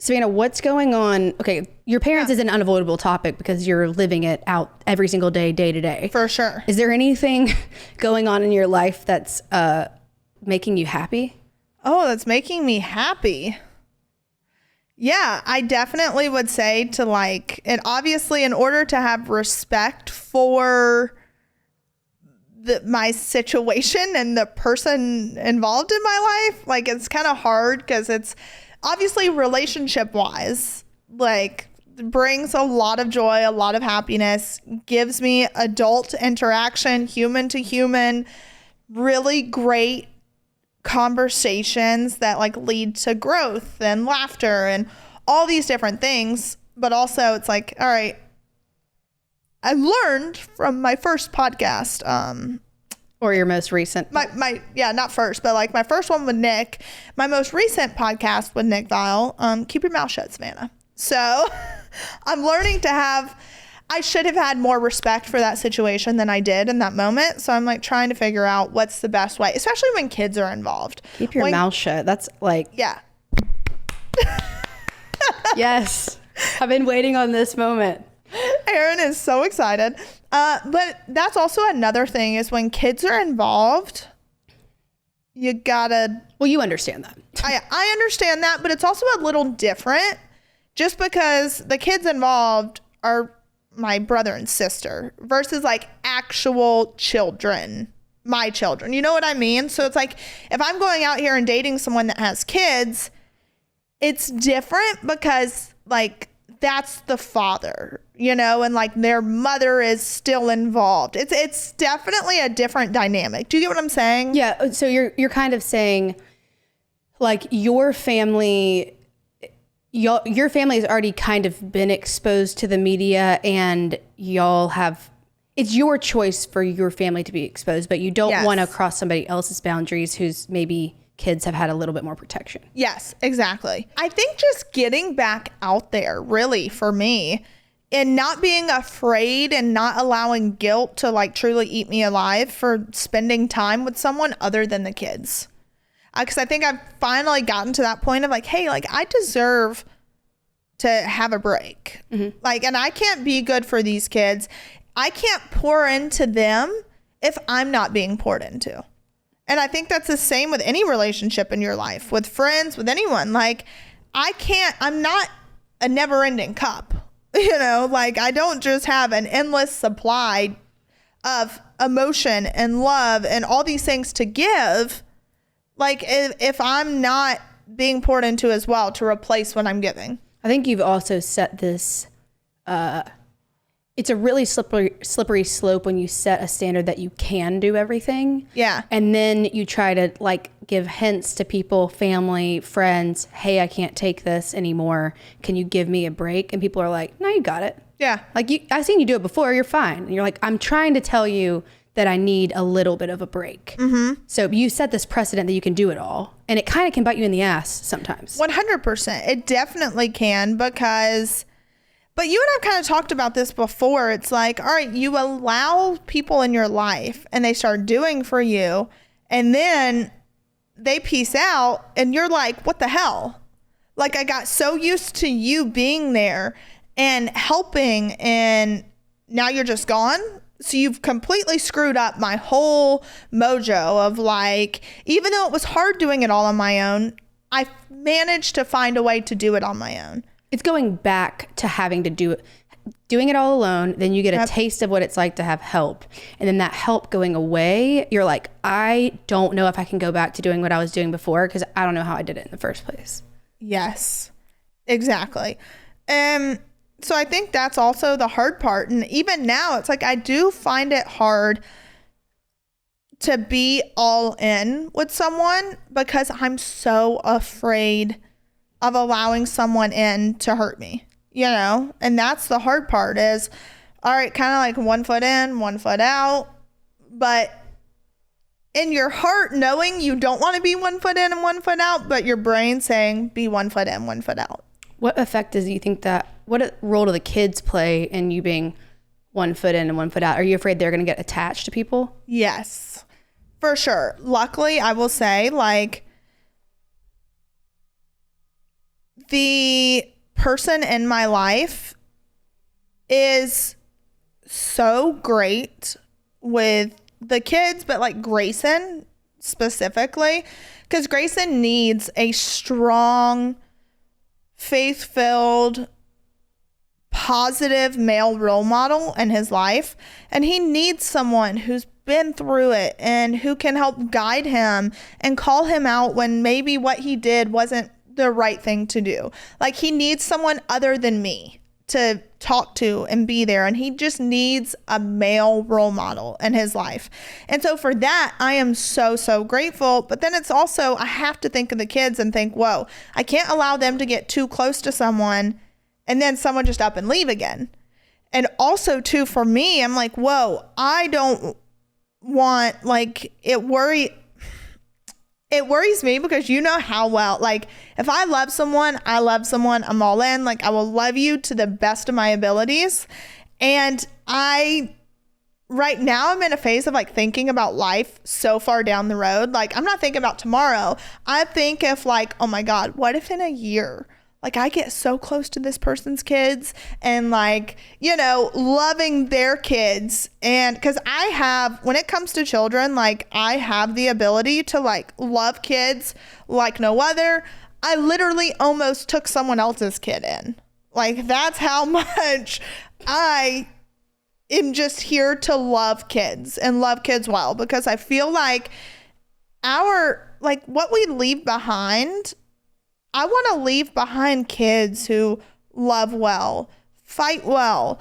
Savannah, what's going on? Okay, your parents is an unavoidable topic because you're living it out every single day, day to day. For sure. Is there anything going on in your life that's making you happy? Oh, that's making me happy. Yeah, I definitely would say to like, and obviously in order to have respect for my situation and the person involved in my life, like it's kind of hard because it's obviously relationship wise, like brings a lot of joy, a lot of happiness, gives me adult interaction, human to human, really great conversations that like lead to growth and laughter and all these different things. But also it's like, all right, I learned from my first podcast, or your most recent, not first, but like my first one with Nick, my most recent podcast with Nick Vile, keep your mouth shut, Savannah. So I'm learning to I should have had more respect for that situation than I did in that moment. So I'm like trying to figure out what's the best way, especially when kids are involved. Keep your mouth shut. That's like, yeah. Yes. I've been waiting on this moment. Aaron is so excited. But that's also another thing is when kids are involved, you gotta... Well, you understand that. I understand that, but it's also a little different just because the kids involved are my brother and sister versus like actual children, my children. You know what I mean? So it's like if I'm going out here and dating someone that has kids, it's different because like that's the father, you know, and like their mother is still involved. It's definitely a different dynamic. Do you get what I'm saying? Yeah. So you're kind of saying like your family has already kind of been exposed to the media and y'all have, it's your choice for your family to be exposed, but you don't want to cross somebody else's boundaries who's maybe kids have had a little bit more protection. Yes, exactly. I think just getting back out there really for me and not being afraid and not allowing guilt to like truly eat me alive for spending time with someone other than the kids. Because I think I've finally gotten to that point of like, hey, like I deserve to have a break. Mm-hmm. Like, and I can't be good for these kids. I can't pour into them if I'm not being poured into. And I think that's the same with any relationship in your life, with friends, with anyone. Like, I'm not a never ending cup, you know, like I don't just have an endless supply of emotion and love and all these things to give. Like if I'm not being poured into as well to replace what I'm giving. I think you've also set this, it's a really slippery slope when you set a standard that you can do everything. Yeah. And then you try to like give hints to people, family, friends, hey, I can't take this anymore. Can you give me a break? And people are like, no, you got it. Yeah. Like I've seen you do it before. You're fine. And you're like, I'm trying to tell you that I need a little bit of a break. Mm-hmm. So you set this precedent that you can do it all. And it kind of can bite you in the ass sometimes. 100%. It definitely can because... But you and I've kind of talked about this before. It's like, all right, you allow people in your life and they start doing for you and then they peace out and you're like, what the hell? Like I got so used to you being there and helping and now you're just gone. So you've completely screwed up my whole mojo of like, even though it was hard doing it all on my own, I managed to find a way to do it on my own. It's going back to having to doing it all alone. Then you get a taste of what it's like to have help. And then that help going away, you're like, I don't know if I can go back to doing what I was doing before because I don't know how I did it in the first place. Yes, exactly. So I think that's also the hard part. And even now, it's like I do find it hard to be all in with someone because I'm so afraid of allowing someone in to hurt me, you know? And that's the hard part is, all right, kind of like 1 foot in, 1 foot out. But in your heart, knowing you don't want to be 1 foot in and 1 foot out, but your brain saying be 1 foot in, 1 foot out. What effect do you think what role do the kids play in you being 1 foot in and 1 foot out? Are you afraid they're going to get attached to people? Yes, for sure. Luckily, I will say, like, the person in my life is so great with the kids, but like Grayson specifically, because Grayson needs a strong, faith-filled, positive male role model in his life, and he needs someone who's been through it and who can help guide him and call him out when maybe what he did wasn't the right thing to do. Like, he needs someone other than me to talk to and be there, and he just needs a male role model in his life. And so for that, I am so grateful. But then it's also, I have to think of the kids and think, whoa, I can't allow them to get too close to someone and then someone just up and leave again. And also too, for me, I'm like, whoa, I don't want, like, it worries me, because you know how well, like, if I love someone, I'm all in. Like, I will love you to the best of my abilities. And right now I'm in a phase of like thinking about life so far down the road. Like, I'm not thinking about tomorrow. I think if like, oh my God, what if in a year, like, I get so close to this person's kids and like, you know, loving their kids. And because I have, when it comes to children, like, I have the ability to like love kids like no other. I literally almost took someone else's kid in. Like, that's how much I am just here to love kids and love kids well, because I feel like what we leave behind, I want to leave behind kids who love well, fight well,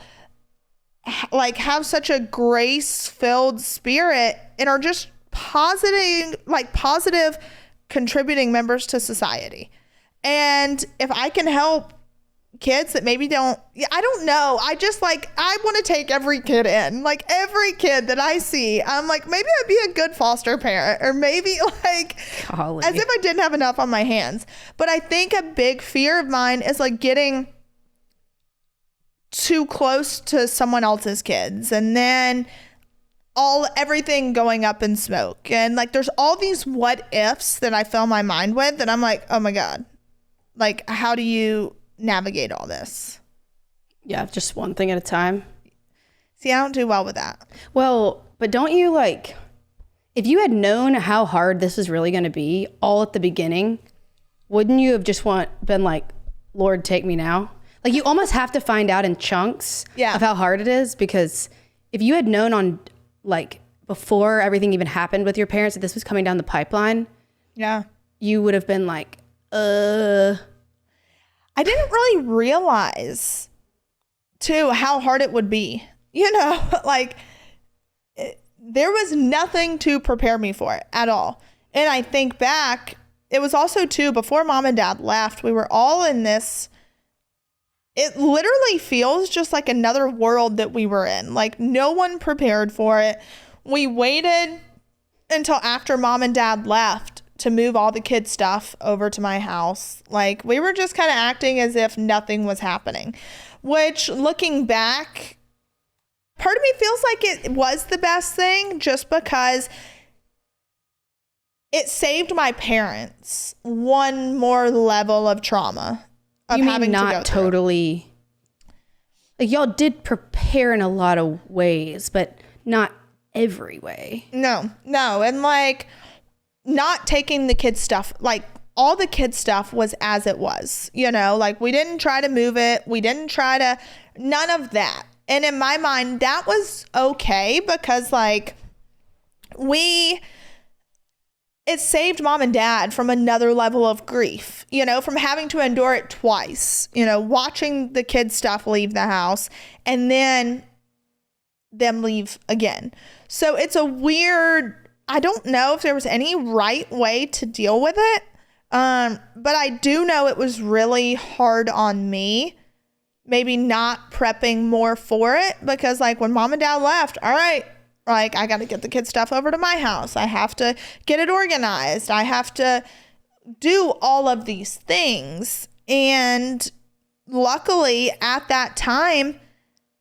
like have such a grace-filled spirit, and are just positive contributing members to society. And if I can help kids that maybe I don't know. I just like, I want to take every kid in, like every kid that I see. I'm like, maybe I'd be a good foster parent, or maybe like, Golly. as if I didn't have enough on my hands. But I think a big fear of mine is like getting too close to someone else's kids, and then everything going up in smoke. And like, there's all these what ifs that I fill my mind with, that I'm like, oh my God, like, how do you navigate all this? Yeah, just one thing at a time. See, I don't do well with that. Well, but don't you, like, if you had known how hard this was really going to be all at the beginning, wouldn't you have just been like, Lord, take me now? Like, you almost have to find out in chunks of how hard it is, because if you had known on, like, before everything even happened with your parents that this was coming down the pipeline, you would have been like, I didn't really realize, too, how hard it would be. You know, like, there was nothing to prepare me for it at all. And I think back, it was also, too, before Mom and Dad left, we were all in this, it literally feels just like another world that we were in. Like, no one prepared for it. We waited until after Mom and Dad left to move all the kids' stuff over to my house. Like, we were just kind of acting as if nothing was happening, which, looking back, part of me feels like it was the best thing, just because it saved my parents one more level of trauma of having to go through. Totally, like, y'all did prepare in a lot of ways, but not every way. No. And like, not taking the kids' stuff, like, all the kids' stuff was as it was, you know, like, we didn't try to move it. We didn't try to, none of that. And in my mind, that was okay, because like, it saved Mom and Dad from another level of grief, you know, from having to endure it twice, you know, watching the kids' stuff leave the house and then them leave again. So it's a weird, I don't know if there was any right way to deal with it. But I do know it was really hard on me, maybe not prepping more for it, because like, when Mom and Dad left, all right, like, I got to get the kids' stuff over to my house. I have to get it organized. I have to do all of these things. And luckily at that time,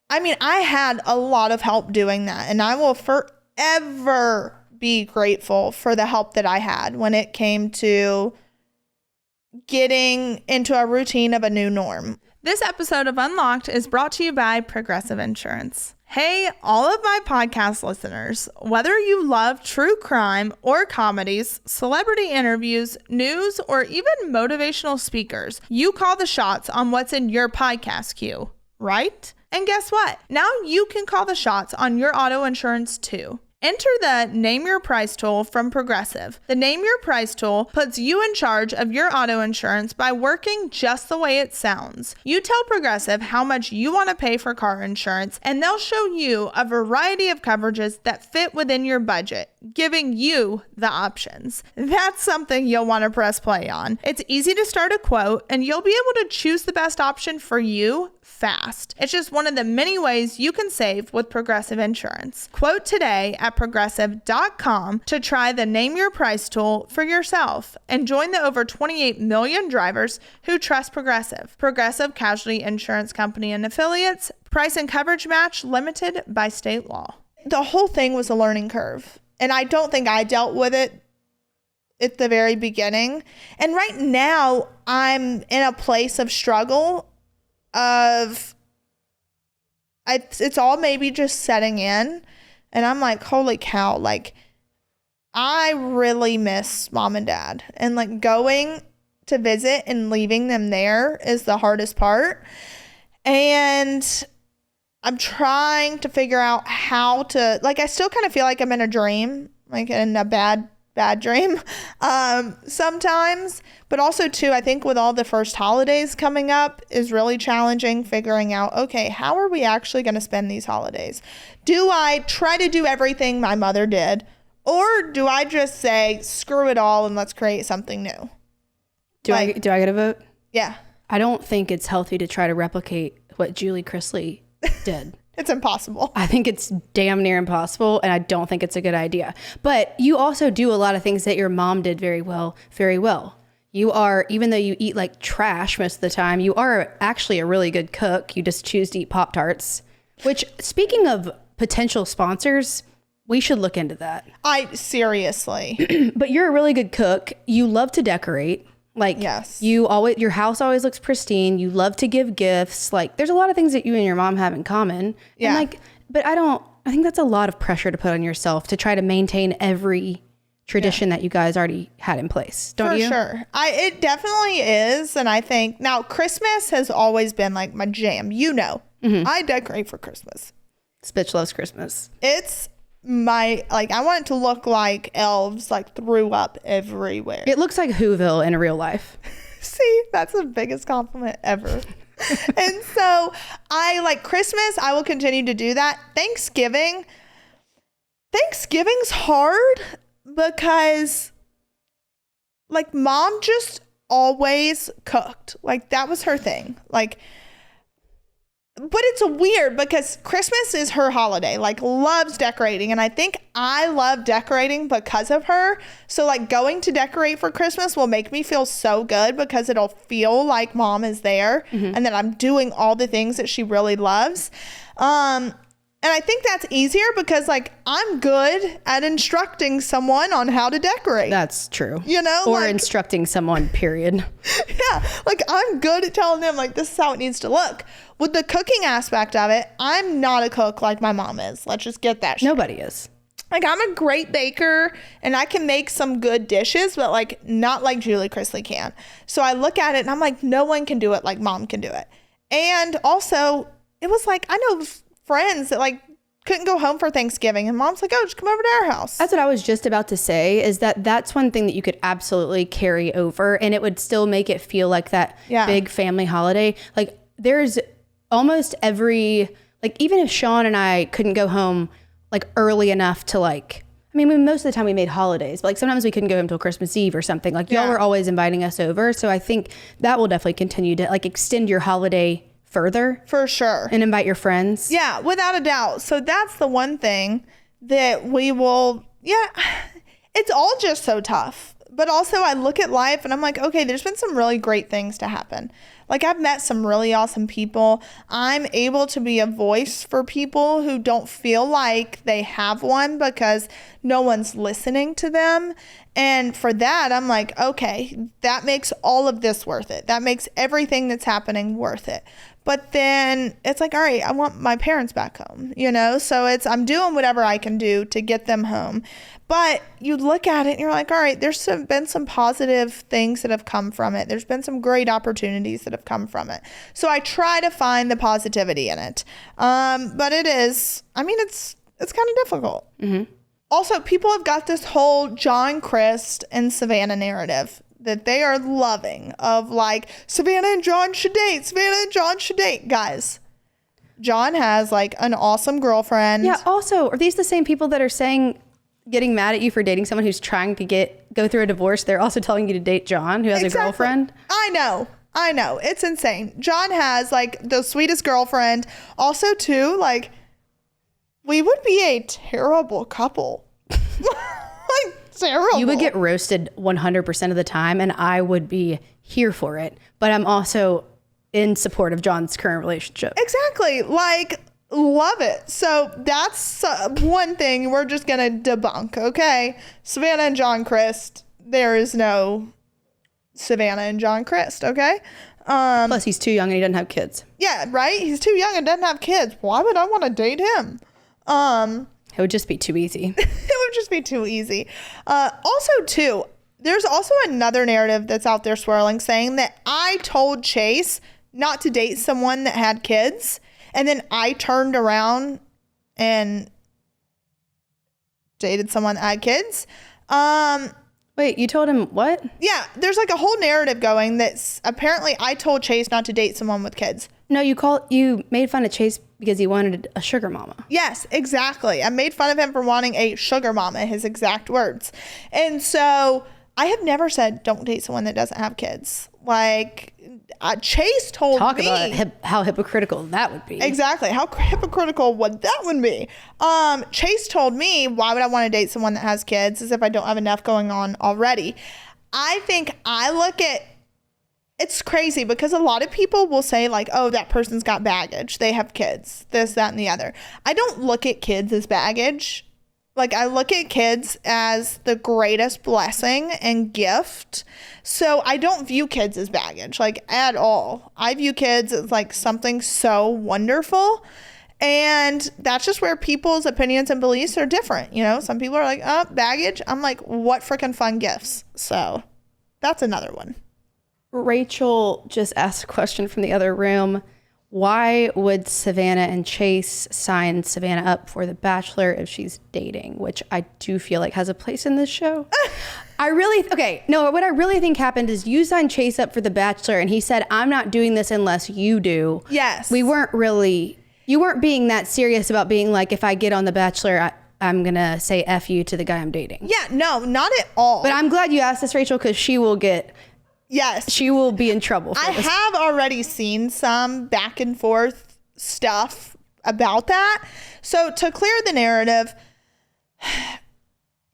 I mean, I had a lot of help doing that, and I will forever be grateful for the help that I had when it came to getting into a routine of a new norm. This episode of Unlocked is brought to you by Progressive Insurance. Hey, all of my podcast listeners, whether you love true crime or comedies, celebrity interviews, news, or even motivational speakers, you call the shots on what's in your podcast queue, right? And guess what? Now you can call the shots on your auto insurance too. Enter the Name Your Price tool from Progressive. The Name Your Price tool puts you in charge of your auto insurance by working just the way it sounds. You tell Progressive how much you want to pay for car insurance, and they'll show you a variety of coverages that fit within your budget, giving you the options. That's something you'll want to press play on. It's easy to start a quote, and you'll be able to choose the best option for you fast. It's just one of the many ways you can save with Progressive Insurance. Quote today at progressive.com to try the Name Your Price tool for yourself and join the over 28 million drivers who trust Progressive. Progressive Casualty Insurance Company and Affiliates. Price and coverage match limited by state law. The whole thing was a learning curve, and I don't think I dealt with it at the very beginning. And right now I'm in a place of struggle it's all maybe just setting in, and I'm like, holy cow, like I really miss mom and dad, and like going to visit and leaving them there is the hardest part. And I'm trying to figure out how to, like, I still kind of feel like I'm in a dream, like in a bad dream sometimes, but also too, I think with all the first holidays coming up is really challenging, figuring out, okay, how are we actually going to spend these holidays? Do I try to do everything my mother did, or do I just say screw it all and let's create something new? Do I get a vote? Yeah. I don't think it's healthy to try to replicate what Julie Chrisley did. It's impossible. I think it's damn near impossible, and I don't think it's a good idea. But you also do a lot of things that your mom did very well, very well. You are, even though you eat like trash most of the time, you are actually a really good cook. You just choose to eat Pop-Tarts, which, speaking of potential sponsors, we should look into that. Seriously. But you're a really good cook. You love to decorate. Like, yes, your house always looks pristine. You love to give gifts. Like, there's a lot of things that you and your mom have in common. Yeah. And like, but I think that's a lot of pressure to put on yourself to try to maintain every tradition that you guys already had in place. Don't you? For sure. It definitely is. And I think now Christmas has always been like my jam. I decorate for Christmas. This bitch loves Christmas. It's I want it to look like elves like threw up everywhere. It looks like Whoville in real life. See, that's the biggest compliment ever. And so I like Christmas. I will continue to do that. Thanksgiving's hard because like mom just always cooked. Like that was her thing. Like, but it's weird because Christmas is her holiday, like loves decorating. And I think I love decorating because of her. So like going to decorate for Christmas will make me feel so good because it'll feel like mom is there and that I'm doing all the things that she really loves. And I think that's easier because like I'm good at instructing someone on how to decorate. That's true. Or like, instructing someone, period. Yeah. Like I'm good at telling them like this is how it needs to look. With the cooking aspect of it, I'm not a cook like my mom is. Let's just get that straight. Nobody is. Like I'm a great baker and I can make some good dishes, but like not like Julie Chrisley can. So I look at it and I'm like, no one can do it like mom can do it. And also it was like, I know friends that like couldn't go home for Thanksgiving and mom's like, oh, just come over to our house. That's what I was just about to say, is that's one thing that you could absolutely carry over and it would still make it feel like that big family holiday. Like there's almost every, like even if Sean and I couldn't go home like early enough to like, I mean, most of the time we made holidays, but like sometimes we couldn't go home till Christmas Eve or something. Like y'all were always inviting us over. So I think that will definitely continue to like extend your holiday further. For sure. And invite your friends. Yeah, without a doubt. So that's the one thing that we will, it's all just so tough. But also I look at life and I'm like, okay, there's been some really great things to happen. Like I've met some really awesome people. I'm able to be a voice for people who don't feel like they have one because no one's listening to them. And for that, I'm like, okay, that makes all of this worth it. That makes everything that's happening worth it. But then it's like, all right, I want my parents back home, you know? So I'm doing whatever I can do to get them home. But you look at it and you're like, all right, been some positive things that have come from it. There's been some great opportunities that have come from it. So I try to find the positivity in it. But it's kind of difficult. Mm-hmm. Also, people have got this whole John, Chris, and Savannah narrative that they are loving of like, Savannah and John should date. Savannah and John should date. Guys, John has like an awesome girlfriend. Yeah. Also, are these the same people that are getting mad at you for dating someone who's trying to go through a divorce? They're also telling you to date John, who has a girlfriend. I know. It's insane. John has like the sweetest girlfriend. Also, too, like, we would be a terrible couple. Like, terrible. You would get roasted 100% of the time, and I would be here for it. But I'm also in support of John's current relationship. Exactly. Like, love it. So that's one thing we're just going to debunk, okay? Savannah and John Christ. There is no Savannah and John Christ, okay? Plus, he's too young and he doesn't have kids. Yeah, right? He's too young and doesn't have kids. Why would I want to date him? It would just be too easy. It would just be too easy. Also, too, there's also another narrative that's out there swirling saying that I told Chase not to date someone that had kids, and then I turned around and dated someone that had kids. Wait, you told him what? Yeah, there's like a whole narrative going that's apparently I told Chase not to date someone with kids. No, you made fun of Chase because he wanted a sugar mama. Yes, exactly. I made fun of him for wanting a sugar mama, his exact words. And so I have never said don't date someone that doesn't have kids. Like, Chase told me. Talk about how hypocritical that would be. Exactly. How hypocritical would that one be? Chase told me, why would I want to date someone that has kids as if I don't have enough going on already? I think I look at, it's crazy because a lot of people will say like, oh, that person's got baggage. They have kids, this, that, and the other. I don't look at kids as baggage. Like, I look at kids as the greatest blessing and gift. So I don't view kids as baggage, like, at all. I view kids as like something so wonderful. And that's just where people's opinions and beliefs are different. You know, some people are like, oh, baggage. I'm like, what freaking fun gifts. So that's another one. Rachel just asked a question from the other room. Why would Savannah and Chase sign Savannah up for The Bachelor if she's dating? Which I do feel like has a place in this show. What I really think happened is you signed Chase up for The Bachelor and he said, I'm not doing this unless you do. Yes. You weren't being that serious about being like, if I get on The Bachelor, I'm going to say F you to the guy I'm dating. Yeah, no, not at all. But I'm glad you asked this, Rachel, because she will be in trouble for this. I have already seen some back and forth stuff about that. So to clear the narrative,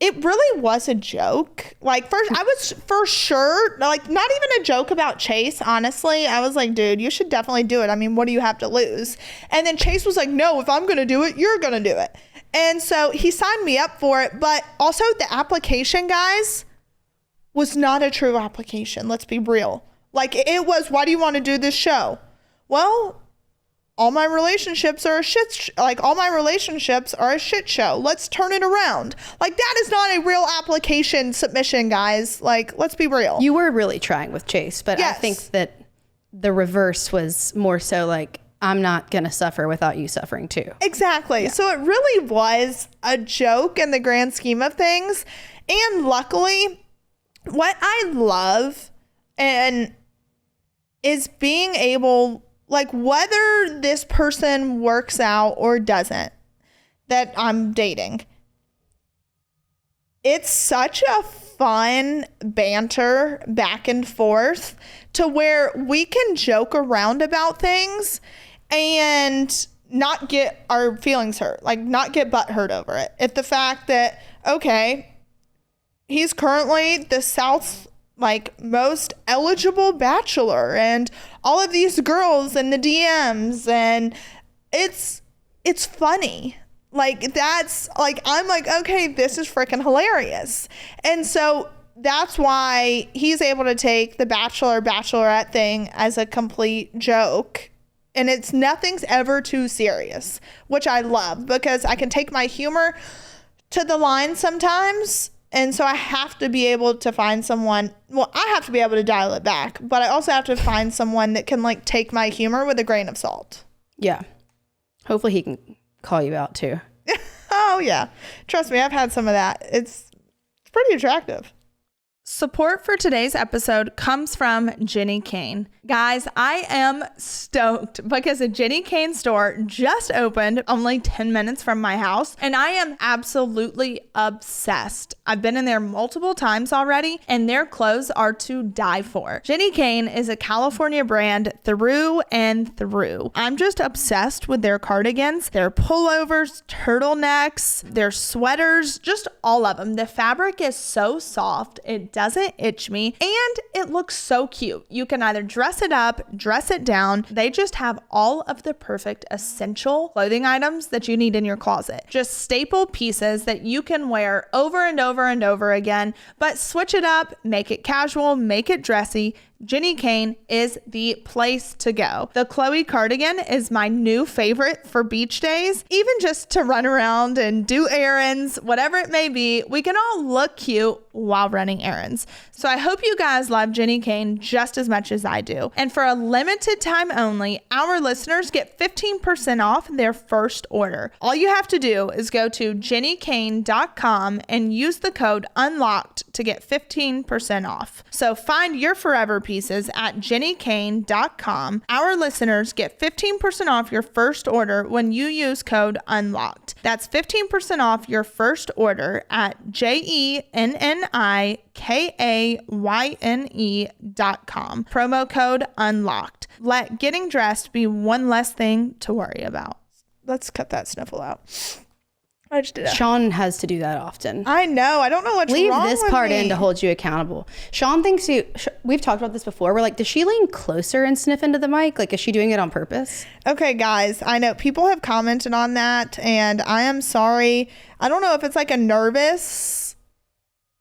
it really was a joke. Like, first, I was for sure, like, not even a joke about Chase, honestly. I was like, dude, you should definitely do it. I mean, what do you have to lose? And then Chase was like, no, if I'm going to do it, you're going to do it. And so he signed me up for it. But also the application, guys, was not a true application. Let's be real. Like, it was, why do you want to do this show? Well, all my relationships are a shit show. Let's turn it around. Like, that is not a real application submission, guys. Like, let's be real. You were really trying with Chase, but yes. I think that the reverse was more so like, I'm not going to suffer without you suffering too. Exactly. Yeah. So it really was a joke in the grand scheme of things. And luckily, what I love and is being able, like, whether this person works out or doesn't that I'm dating, it's such a fun banter back and forth to where we can joke around about things and not get our feelings hurt, like not get butt hurt over it. If the fact that, okay, he's currently the South's like most eligible bachelor and all of these girls in the DMs, and it's funny. Like, that's like, I'm like, okay, this is freaking hilarious. And so that's why he's able to take the Bachelor, Bachelorette thing as a complete joke. And nothing's ever too serious, which I love because I can take my humor to the line sometimes. And so I have to be able to find someone. Well, I have to be able to dial it back, but I also have to find someone that can like take my humor with a grain of salt. Yeah. Hopefully he can call you out too. Oh, yeah. Trust me, I've had some of that. It's pretty attractive. Support for today's episode comes from Jenny Kane. Guys, I am stoked because a Jenny Kane store just opened only 10 minutes from my house, and I am absolutely obsessed. I've been in there multiple times already, and their clothes are to die for. Jenny Kane is a California brand through and through. I'm just obsessed with their cardigans, their pullovers, turtlenecks, their sweaters, just all of them. The fabric is so soft. It doesn't itch me, and it looks so cute. You can either dress it up, dress it down. They just have all of the perfect essential clothing items that you need in your closet. Just staple pieces that you can wear over and over and over again, but switch it up, make it casual, make it dressy. Jenny Kane is the place to go. The Chloe cardigan is my new favorite for beach days, even just to run around and do errands, whatever it may be. We can all look cute while running errands. So I hope you guys love Jenny Kane just as much as I do. And for a limited time only, our listeners get 15% off their first order. All you have to do is go to jennykane.com and use the code UNLOCKED to get 15% off. So find your forever pieces at jennykane.com. Our listeners get 15% off your first order when you use code UNLOCKED. That's 15% off your first order at jennykane.com. Promo code UNLOCKED. Let getting dressed be one less thing to worry about. Let's cut that sniffle out. I just did that. Sean has to do that often. I know. I don't know what's Leave wrong this with part me. in to hold you accountable. Sean thinks we've talked about this before. We're like, does she lean closer and sniff into the mic? Like, is she doing it on purpose? Okay, guys, I know people have commented on that, and I am sorry. I don't know if it's like a nervous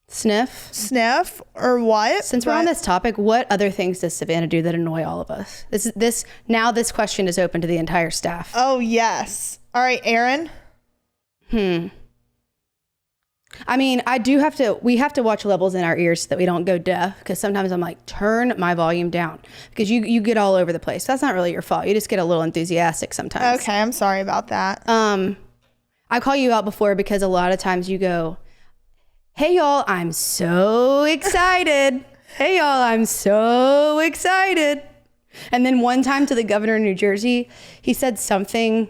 sniff or what. Since we're on this topic, what other things does Savannah do that annoy all of us? This question is open to the entire staff. Oh, yes. All right, Aaron. I mean, we have to watch levels in our ears so that we don't go deaf, because sometimes I'm like, turn my volume down, because you get all over the place. That's not really your fault. You just get a little enthusiastic sometimes. Okay, I'm sorry about that. I call you out before because a lot of times you go, hey y'all, I'm so excited. Hey y'all, I'm so excited. And then one time to the governor of New Jersey, he said something,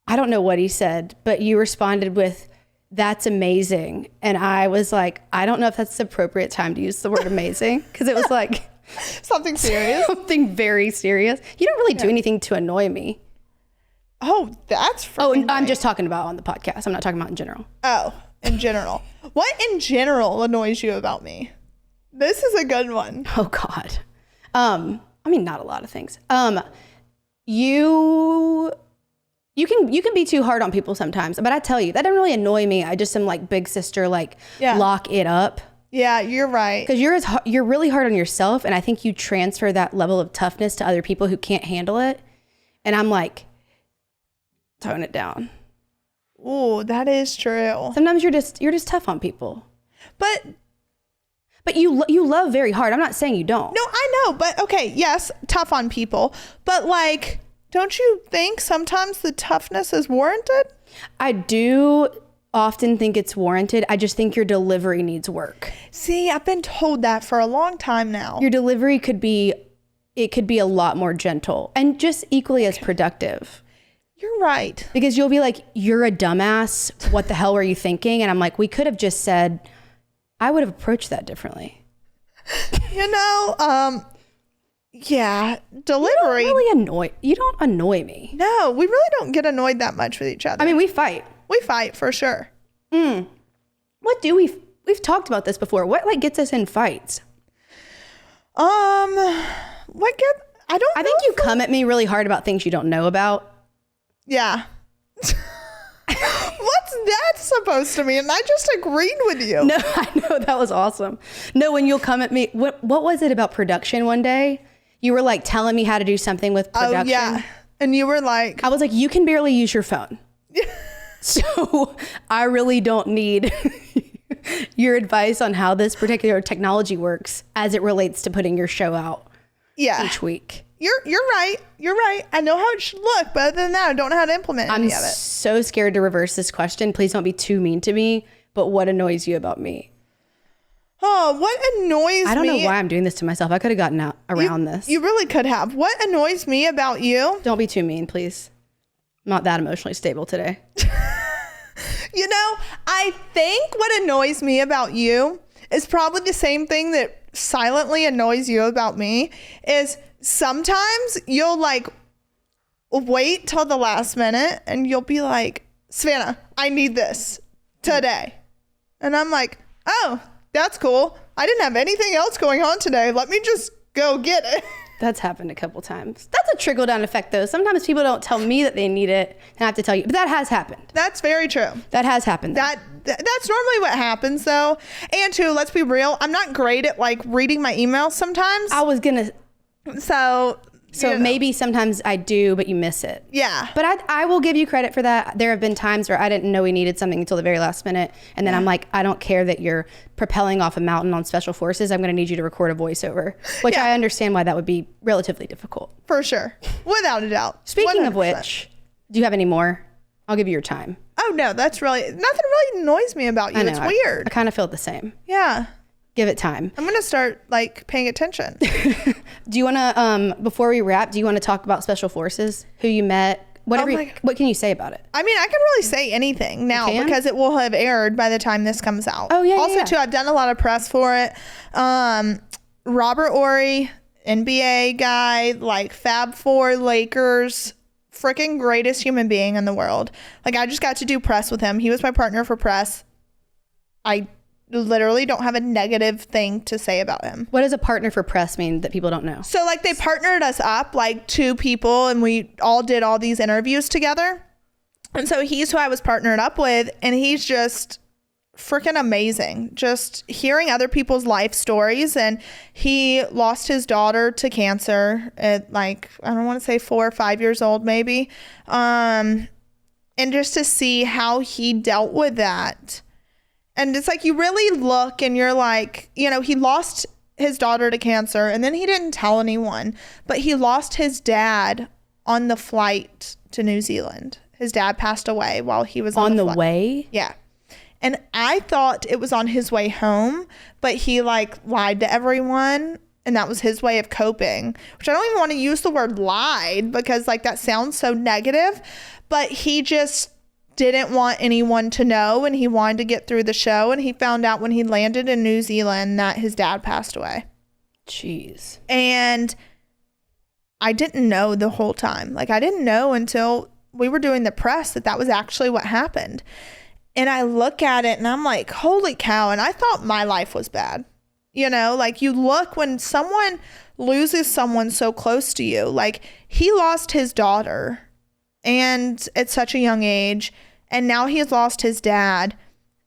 I don't know what he said, but you responded with, that's amazing. And I was like, I don't know if that's the appropriate time to use the word amazing, because it was like something serious. Something very serious. You don't really do anything to annoy me. Oh, that's I'm just talking about on the podcast. I'm not talking about in general. Oh, in general. What in general annoys you about me? This is a good one. Oh God. I mean, not a lot of things. You can be too hard on people sometimes, but I tell you, that doesn't really annoy me. I just am like, big sister, like, lock it up. Yeah, you're right. Because you're really hard on yourself, and I think you transfer that level of toughness to other people who can't handle it. And I'm like, tone it down. Oh, that is true. Sometimes you're just tough on people. But you love very hard. I'm not saying you don't. No, I know. But okay, yes, tough on people. But like, don't you think sometimes the toughness is warranted? I do often think it's warranted. I just think your delivery needs work. See, I've been told that for a long time now. Your delivery could be a lot more gentle and just equally as productive. You're right. Because you'll be like, you're a dumbass. What the hell were you thinking? And I'm like, we could have just said, I would have approached that differently. Yeah, delivery. You don't annoy me. No, we really don't get annoyed that much with each other. I mean, we fight. We fight for sure. What do we've talked about this before. What like gets us in fights? I think you come at me really hard about things you don't know about. Yeah. that's supposed to mean. And I just agreed with you. No, I know, that was awesome. No, when you'll come at me, what was it about production one day? You were like telling me how to do something with production. Oh, yeah. And you were like, I was like, you can barely use your phone. So I really don't need your advice on how this particular technology works as it relates to putting your show out each week. You're right. You're right. I know how it should look, but other than that, I don't know how to implement any of it. I'm so scared to reverse this question. Please don't be too mean to me, but what annoys you about me? Oh, what annoys me? I don't know why I'm doing this to myself. I could have gotten out around this. You really could have. What annoys me about you? Don't be too mean, please. I'm not that emotionally stable today. You know, I think what annoys me about you is probably the same thing that silently annoys you about me is sometimes you'll like wait till the last minute and you'll be like, Savannah, I need this today. And I'm like, oh, that's cool. I didn't have anything else going on today. Let me just go get it. That's happened a couple times. That's a trickle down effect though. Sometimes people don't tell me that they need it and I have to tell you, but that has happened. That's very true. That has happened. That's normally what happens though. And too, let's be real. I'm not great at like reading my emails sometimes. I was gonna. So maybe sometimes I do, but you miss it. Yeah. But I will give you credit for that. There have been times where I didn't know we needed something until the very last minute. And then I'm like, I don't care that you're propelling off a mountain on special forces. I'm going to need you to record a voiceover, which I understand why that would be relatively difficult. For sure. Without a doubt. Speaking 100%. of which, do you have any more? I'll give you your time. Oh, no, that's really, nothing really annoys me about you. I know, It's weird. I kind of feel the same. Yeah. Give it time. I'm going to start like paying attention. Do you want to, before we wrap, do you want to talk about special forces, who you met? What can you say about it? I mean, I can really say anything now because it will have aired by the time this comes out. Oh, yeah. Also, too, I've done a lot of press for it. Robert Horry, NBA guy, like Fab Four Lakers, freaking greatest human being in the world. Like, I just got to do press with him. He was my partner for press. I literally don't have a negative thing to say about him. What does a partner for press mean that people don't know? So like they partnered us up, like two people, and we all did all these interviews together. And so he's who I was partnered up with, and he's just freaking amazing. Just hearing other people's life stories. And he lost his daughter to cancer at like, I don't want to say 4 or 5 years old, maybe. And just to see how he dealt with that. And it's like you really look and you're like, you know, he lost his daughter to cancer and then he didn't tell anyone, but he lost his dad on the flight to New Zealand. His dad passed away while he was on the flight. Way? Yeah. And I thought it was on his way home, but he like lied to everyone. And that was his way of coping, which I don't even want to use the word lied because like that sounds so negative, but he just didn't want anyone to know and he wanted to get through the show. And he found out when he landed in New Zealand that his dad passed away. Jeez. And I didn't know the whole time. Like I didn't know until we were doing the press that was actually what happened. And I look at it and I'm like, holy cow. And I thought my life was bad. You know, like you look when someone loses someone so close to you, like he lost his daughter and at such a young age. And now he has lost his dad.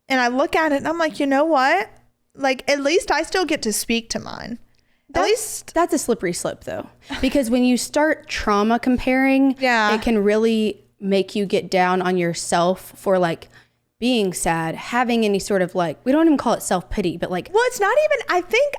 And I look at it and I'm like, you know what? Like, at least I still get to speak to mine. That's a slippery slope, though. Because when you start trauma comparing, it can really make you get down on yourself for, like, being sad, having any sort of, like, we don't even call it self-pity, but, like... Well, it's not even, I think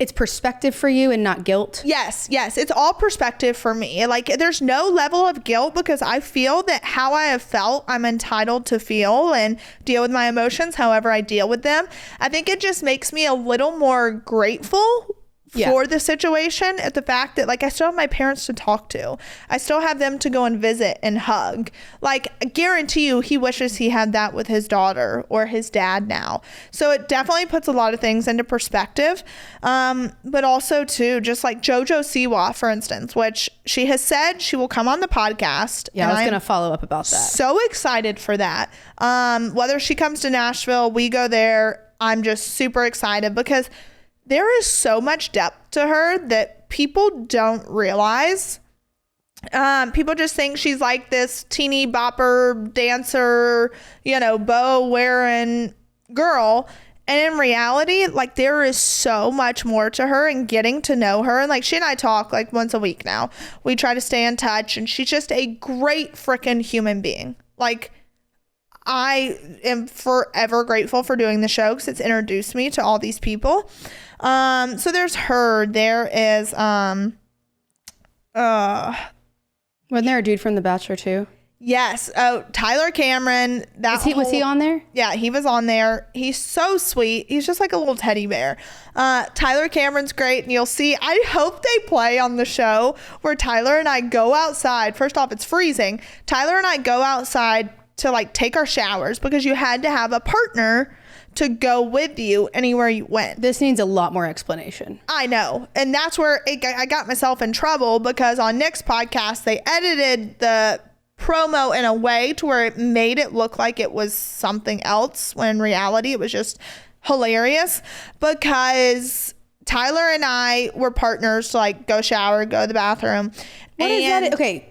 it's perspective for you and not guilt. Yes. It's all perspective for me. Like, there's no level of guilt because I feel that how I have felt, I'm entitled to feel and deal with my emotions however I deal with them. I think it just makes me a little more grateful for the situation, at the fact that like I still have my parents to talk to. I still have them to go and visit and hug. Like I guarantee you he wishes he had that with his daughter or his dad now. So it definitely puts a lot of things into perspective. But also too, just like JoJo Siwa, for instance, which she has said she will come on the podcast. Yeah, I was going to follow up about that. So excited for that. Whether she comes to Nashville, we go there, I'm just super excited because there is so much depth to her that people don't realize. People just think she's like this teeny bopper dancer, bow wearing girl. And in reality, like, there is so much more to her, and getting to know her. And like, she and I talk like once a week now. We try to stay in touch, and she's just a great freaking human being. Like, I am forever grateful for doing the show because it's introduced me to all these people. So there's her. There is, wasn't there a dude from The Bachelor too? Yes. Oh, Tyler Cameron. Was he on there? Yeah, he was on there. He's so sweet. He's just like a little teddy bear. Tyler Cameron's great. And you'll see, I hope they play on the show where Tyler and I go outside. First off, it's freezing. Tyler and I go outside to like take our showers because you had to have a partner to go with you anywhere you went. This needs a lot more explanation. I know. And that's where I got myself in trouble, because on Nick's podcast, they edited the promo in a way to where it made it look like it was something else, when in reality it was just hilarious, because Tyler and I were partners to like go shower, go to the bathroom. What is that? Okay.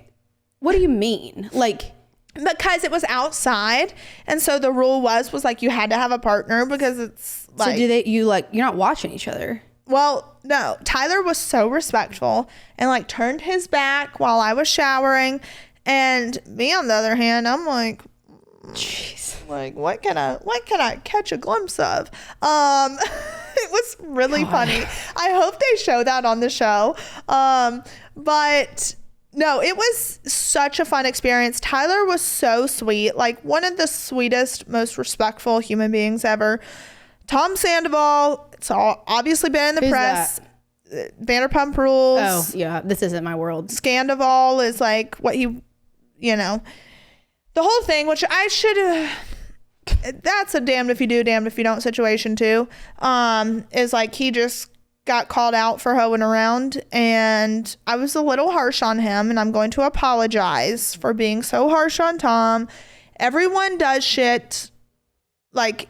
What do you mean? Like, because it was outside, and so the rule was like you had to have a partner, because it's like, so you're not watching each other? Well, no. Tyler was so respectful and like turned his back while I was showering, and me on the other hand, I'm like, jeez, like what can I catch a glimpse of? It was really funny. I hope they show that on the show. But no, it was such a fun experience. Tyler was so sweet, like one of the sweetest, most respectful human beings ever. Tom Sandoval, it's all obviously been in the press. That? Vanderpump Rules. Oh yeah, this isn't my world. Scandival is like what he, the whole thing, which I should have. That's a damned if you do, damned if you don't situation too. Is like he just got called out for hoeing around, and I was a little harsh on him, and I'm going to apologize for being so harsh on Tom. Everyone does shit like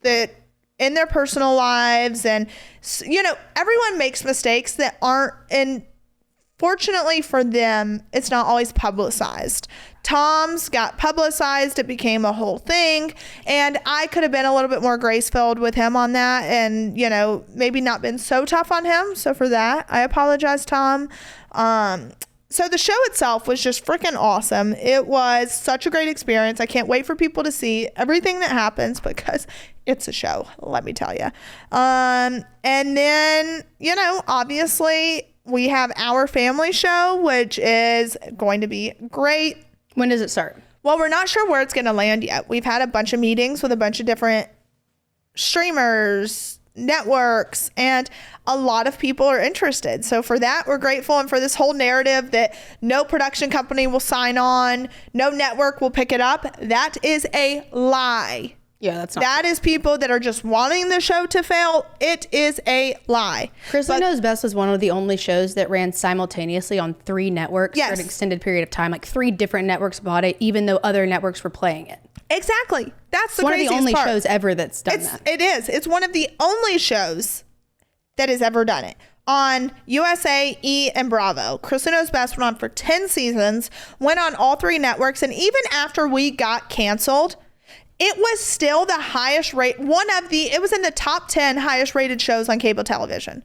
that in their personal lives, and everyone makes mistakes that aren't, and fortunately for them, it's not always publicized. Tom's got publicized. It became a whole thing. And I could have been a little bit more grace-filled with him on that, and, maybe not been so tough on him. So for that, I apologize, Tom. So the show itself was just freaking awesome. It was such a great experience. I can't wait for people to see everything that happens, because it's a show, let me tell you. And then, obviously we have our family show, which is going to be great. When does it start? Well, we're not sure where it's going to land yet. We've had a bunch of meetings with a bunch of different streamers, networks, and a lot of people are interested. So for that, we're grateful. And for this whole narrative that no production company will sign on, no network will pick it up, that is a lie. Yeah, that's not. That is people that are just wanting the show to fail. It is a lie. Chrisley Knows Best was one of the only shows that ran simultaneously on 3 networks for an extended period of time. Like 3 different networks bought it, even though other networks were playing it. Exactly. That's the one of the only part. shows ever that's done that. It is. It's one of the only shows that has ever done it. On USA, E, and Bravo. Chrisley Knows Best went on for 10 seasons, went on all 3 networks, and even after we got canceled, it was still the highest rate, it was in the top 10 highest rated shows on cable television.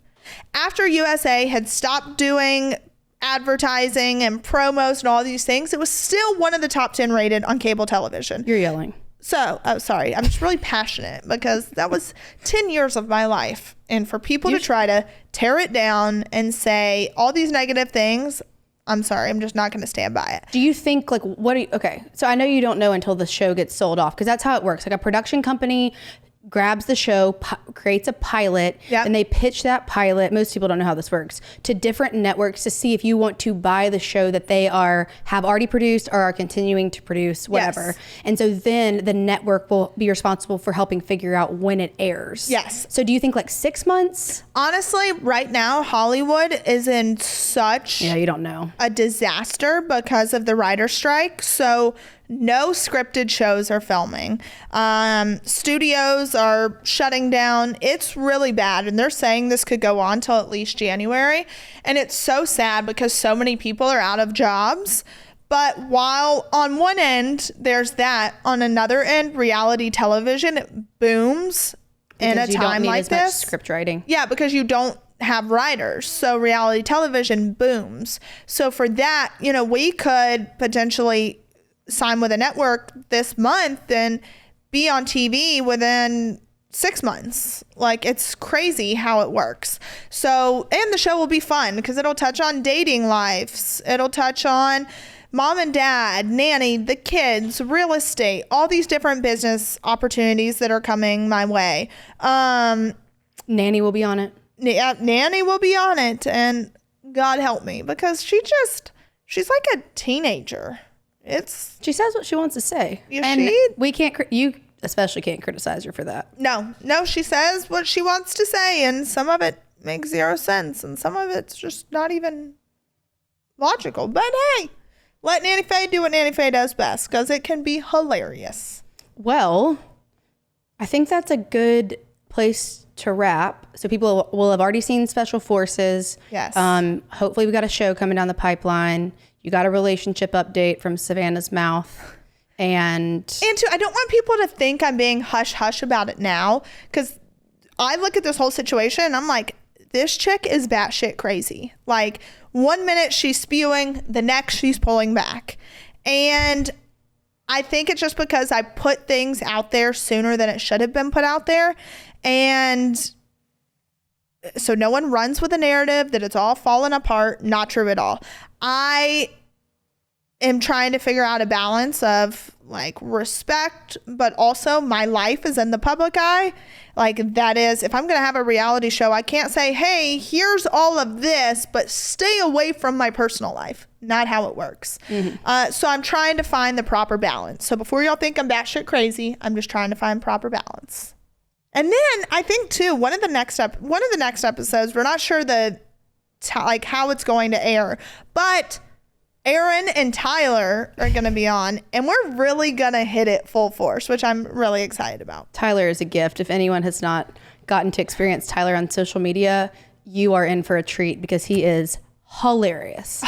After USA had stopped doing advertising and promos and all these things, it was still one of the top 10 rated on cable television. You're yelling. So, sorry, I'm just really passionate, because that was 10 years of my life. And for people to try to tear it down and say all these negative things, I'm sorry, I'm just not going to stand by it. Do you think okay, so I know you don't know until the show gets sold off, because that's how it works. Like a production company grabs the show, creates a pilot, and they pitch that pilot. Most people don't know how this works, to different networks to see if you want to buy the show that they have already produced or are continuing to produce, whatever. Yes. And so then the network will be responsible for helping figure out when it airs. Yes. So do you think like 6 months? Honestly, right now, Hollywood is in such you don't know, a disaster because of the writer's strike. So no scripted shows are filming. Studios are shutting down. It's really bad. And they're saying this could go on till at least January. And it's so sad because so many people are out of jobs. But while on one end, there's that, on another end, reality television booms in a time like this. Much script writing. Yeah, because you don't have writers. So reality television booms. So for that, you know, we could potentially sign with a network this month and be on TV within 6 months. Like, it's crazy how it works. So, and the show will be fun because it'll touch on dating lives. It'll touch on mom and dad, nanny, the kids, real estate, all these different business opportunities that are coming my way. Nanny will be on it. Yeah, Nanny will be on it, and God help me, because she's like a teenager. She says what she wants to say. We can't, you especially can't criticize her for that. No, she says what she wants to say, and some of it makes zero sense, and some of it's just not even logical. But hey, let Nanny Faye do what Nanny Faye does best, because it can be hilarious. Well, I think that's a good place to wrap. So people will have already seen Special Forces. Yes. Hopefully we got a show coming down the pipeline. You got a relationship update from Savannah's mouth. And too, I don't want people to think I'm being hush-hush about it now, because I look at this whole situation and I'm like, this chick is batshit crazy. Like, 1 minute she's spewing, the next she's pulling back. And I think it's just because I put things out there sooner than it should have been put out there. And so no one runs with a narrative that it's all fallen apart. Not true at all. I am trying to figure out a balance of like respect, but also my life is in the public eye. Like, that is, if I'm going to have a reality show, I can't say, hey, here's all of this, but stay away from my personal life. Not how it works. Mm-hmm. So I'm trying to find the proper balance. So before y'all think I'm batshit crazy, I'm just trying to find proper balance. And then I think too, one of the next episodes, we're not sure how it's going to air, but Aaron and Tyler are going to be on, and we're really going to hit it full force, which I'm really excited about. Tyler is a gift. If anyone has not gotten to experience Tyler on social media, you are in for a treat, because he is hilarious,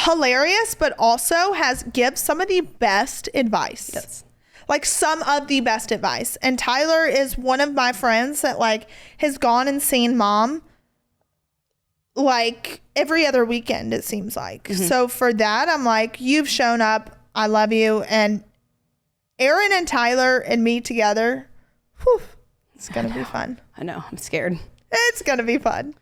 but also gives some of the best advice. Yes. Like, some of the best advice. And Tyler is one of my friends that like has gone and seen mom like every other weekend, it seems like. Mm-hmm. So for that, I'm like, you've shown up. I love you. And Aaron and Tyler and me together, it's going to be fun. I know. I'm scared. It's going to be fun.